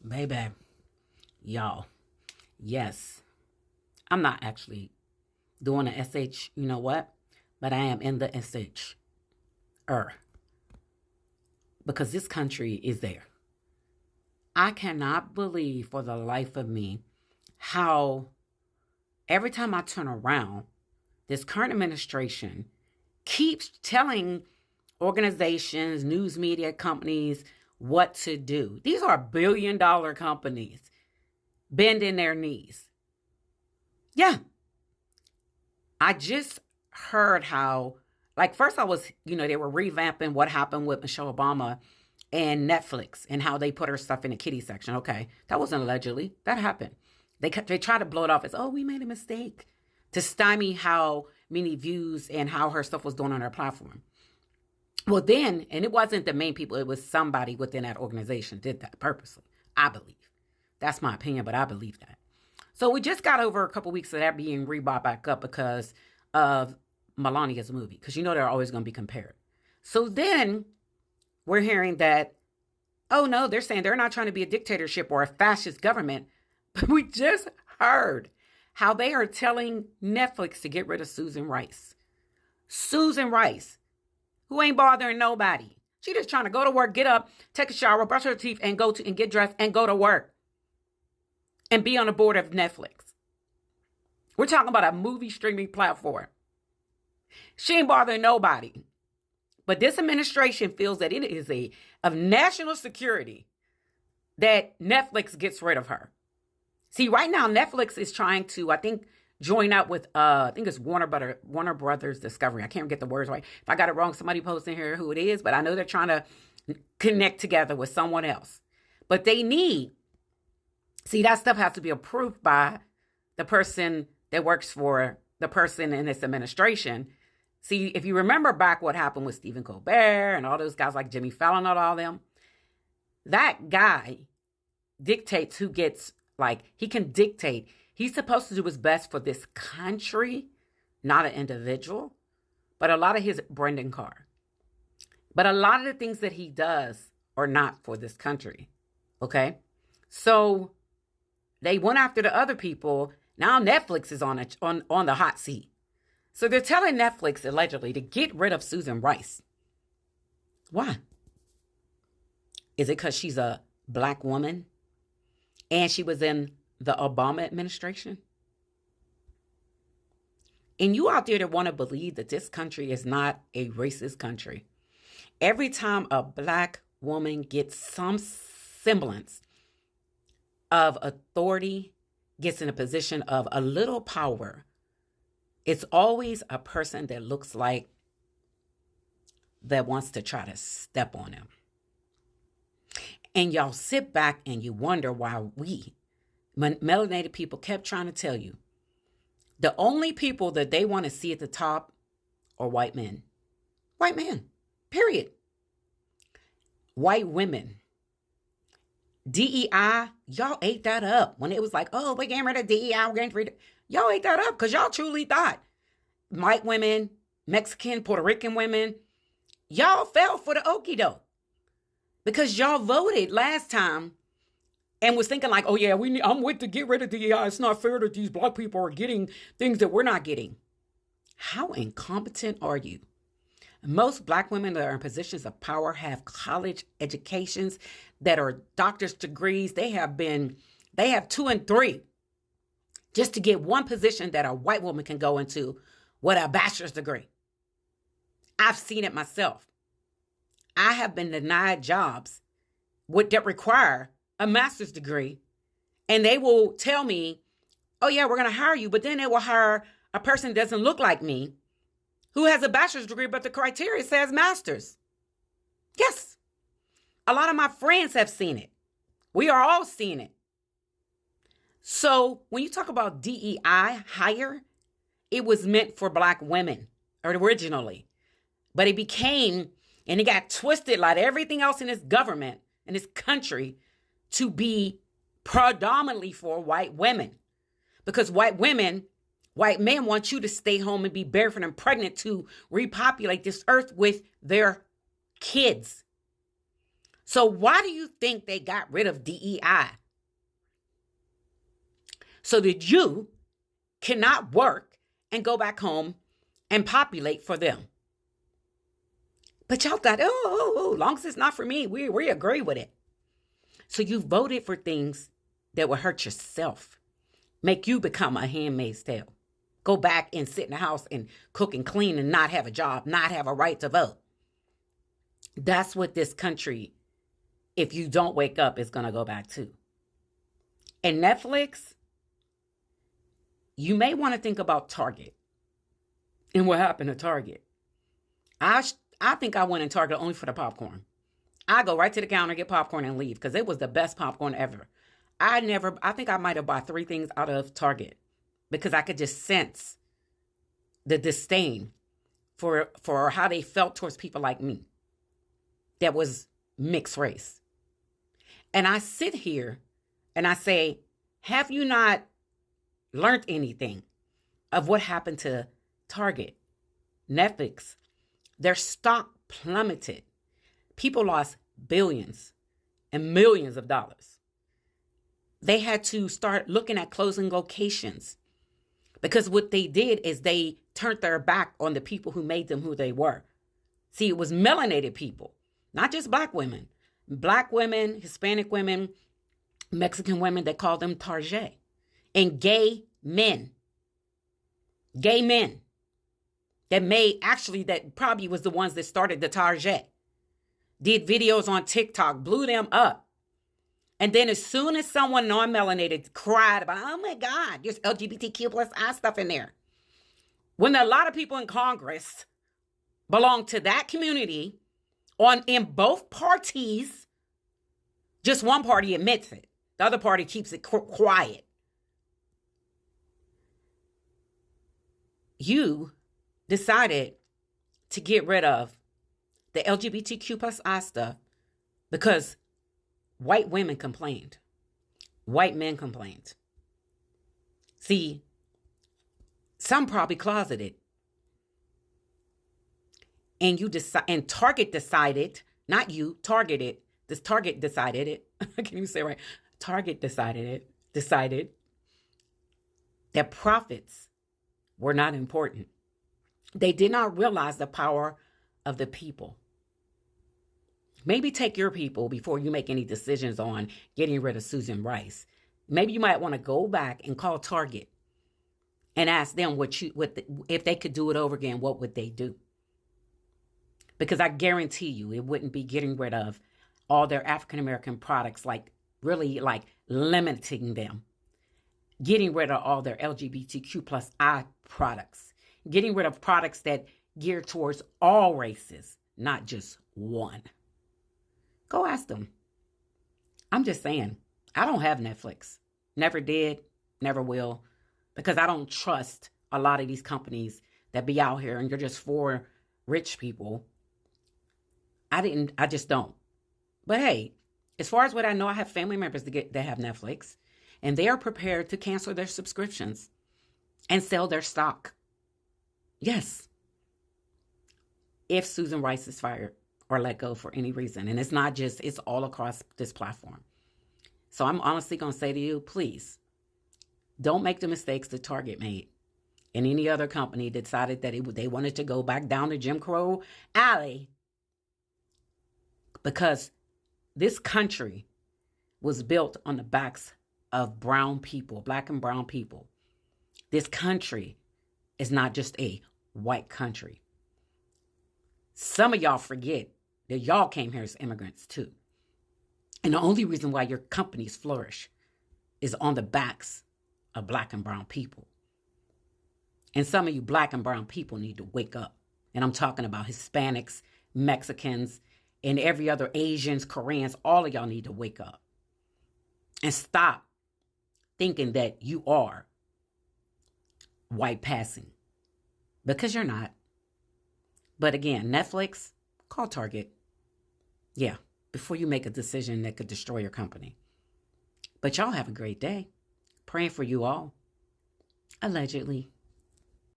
Baby, y'all, yes, I'm not actually doing the SH, you know what? But I am in the SH, because this country is there. I cannot believe for the life of me how every time I turn around, this current administration keeps telling organizations, news media companies what to do. These are billion-dollar companies bending their knees. Yeah, I just heard how, like, first I was, they were revamping what happened with Michelle Obama and Netflix and how they put her stuff in the kiddie section. Okay, that wasn't allegedly. That happened. They tried to blow it off as, oh, we made a mistake to stymie how many views and how her stuff was doing on her platform. Well, then, and it wasn't the main people, it was somebody within that organization did that purposely, I believe. That's my opinion, but I believe that. So we just got over a couple weeks of that being rebought back up because of Melania's movie, because they're always going to be compared. So then we're hearing that, oh no, they're saying they're not trying to be a dictatorship or a fascist government, but we just heard how they are telling Netflix to get rid of Susan Rice. Susan Rice, who ain't bothering nobody. She just trying to go to work, get up, take a shower, brush her teeth, and get dressed and go to work and be on the board of Netflix. We're talking about a movie streaming platform. She ain't bothering nobody. But this administration feels that it is of national security that Netflix gets rid of her. See, right now, Netflix is trying to, I think, join up with, I think it's Warner Brothers Discovery. I can't get the words right. If I got it wrong, somebody post in here who it is, but I know they're trying to connect together with someone else. But they need, see, that stuff has to be approved by the person that works for the person in this administration. See, if you remember back what happened with Stephen Colbert and all those guys like Jimmy Fallon and all them, that guy dictates who gets, he can dictate. He's supposed to do his best for this country, not an individual, but a lot of his Brendan Carr. But a lot of the things that he does are not for this country, okay? So they went after the other people. Now Netflix is on the hot seat. So they're telling Netflix, allegedly, to get rid of Susan Rice. Why? Is it because she's a black woman and she was in the Obama administration? And you out there that want to believe that this country is not a racist country. Every time a black woman gets some semblance of authority, gets in a position of a little power, it's always a person that looks like that wants to try to step on them. And y'all sit back and you wonder why we, melanated people, kept trying to tell you the only people that they want to see at the top are white men. White men, period. White women. DEI, y'all ate that up. When it was like, oh, we're getting rid of DEI, we're getting rid of... Y'all ate that up because y'all truly thought white women, Mexican, Puerto Rican women, y'all fell for the okie doke because y'all voted last time and was thinking like, oh yeah, I'm with to get rid of DEI. It's not fair that these black people are getting things that we're not getting. How incompetent are you? Most black women that are in positions of power have college educations that are doctor's degrees. They have 2 and 3 just to get one position that a white woman can go into with a bachelor's degree. I've seen it myself. I have been denied jobs that require a master's degree, and they will tell me, oh yeah, we're going to hire you, but then they will hire a person that doesn't look like me who has a bachelor's degree, but the criteria says master's. Yes. A lot of my friends have seen it. We are all seeing it. So when you talk about DEI hire, it was meant for black women originally, but it became, and it got twisted like everything else in this government, in this country, to be predominantly for white women. Because white men want you to stay home and be barefoot and pregnant to repopulate this earth with their kids. So why do you think they got rid of DEI? So that you cannot work and go back home and populate for them. But y'all thought, long as it's not for me, we agree with it. So you voted for things that will hurt yourself, make you become a handmaid's tale. Go back and sit in the house and cook and clean and not have a job, not have a right to vote. That's what this country, if you don't wake up, is going to go back to. And Netflix, you may want to think about Target and what happened to Target. I think I went in Target only for the popcorn. I go right to the counter, get popcorn, and leave because it was the best popcorn ever. I think I might have bought 3 things out of Target because I could just sense the disdain for how they felt towards people like me that was mixed race. And I sit here and I say, have you not learned anything of what happened to Target, Netflix? Their stock plummeted. People lost billions and millions of dollars. They had to start looking at closing locations because what they did is they turned their back on the people who made them who they were. See, it was melanated people, not just black women, Hispanic women, Mexican women, they called them Target, and gay men that probably was the ones that started the Target, did videos on TikTok, blew them up. And then as soon as someone non-melanated cried about, oh my God, there's LGBTQ plus I stuff in there. When a lot of people in Congress belong to that community in both parties, just one party admits it. The other party keeps it quiet. You decided to get rid of the LGBTQ plus I stuff because white women complained. White men complained. See, some probably closeted. And Target decided, not you, Target decided it. I can't even say it right. Target decided that profits were not important. They did not realize the power of the people. Maybe take your people before you make any decisions on getting rid of Susan Rice. Maybe you might want to go back and call Target and ask them if they could do it over again, what would they do? Because I guarantee you it wouldn't be getting rid of all their African-American products, really limiting them. Getting rid of all their LGBTQ plus I products. Getting rid of products that gear towards all races, not just one. Go ask them. I'm just saying, I don't have Netflix. Never did, never will, because I don't trust a lot of these companies that be out here and you're just for rich people. I just don't. But hey, as far as what I know, I have family members that have Netflix, and they are prepared to cancel their subscriptions and sell their stock. Yes. If Susan Rice is fired or let go for any reason. And it's all across this platform. So I'm honestly going to say to you, please, don't make the mistakes that Target made. And any other company decided that they wanted to go back down the Jim Crow alley. Because this country was built on the backs of brown people, black and brown people. This country is not just a white country. Some of y'all forget that y'all came here as immigrants too. And the only reason why your companies flourish is on the backs of black and brown people. And some of you black and brown people need to wake up. And I'm talking about Hispanics, Mexicans, and every other Asians, Koreans. All of y'all need to wake up and stop thinking that you are white passing, because you're not. But again, Netflix, call Target. Yeah, before you make a decision that could destroy your company. But y'all have a great day. Praying for you all. Allegedly.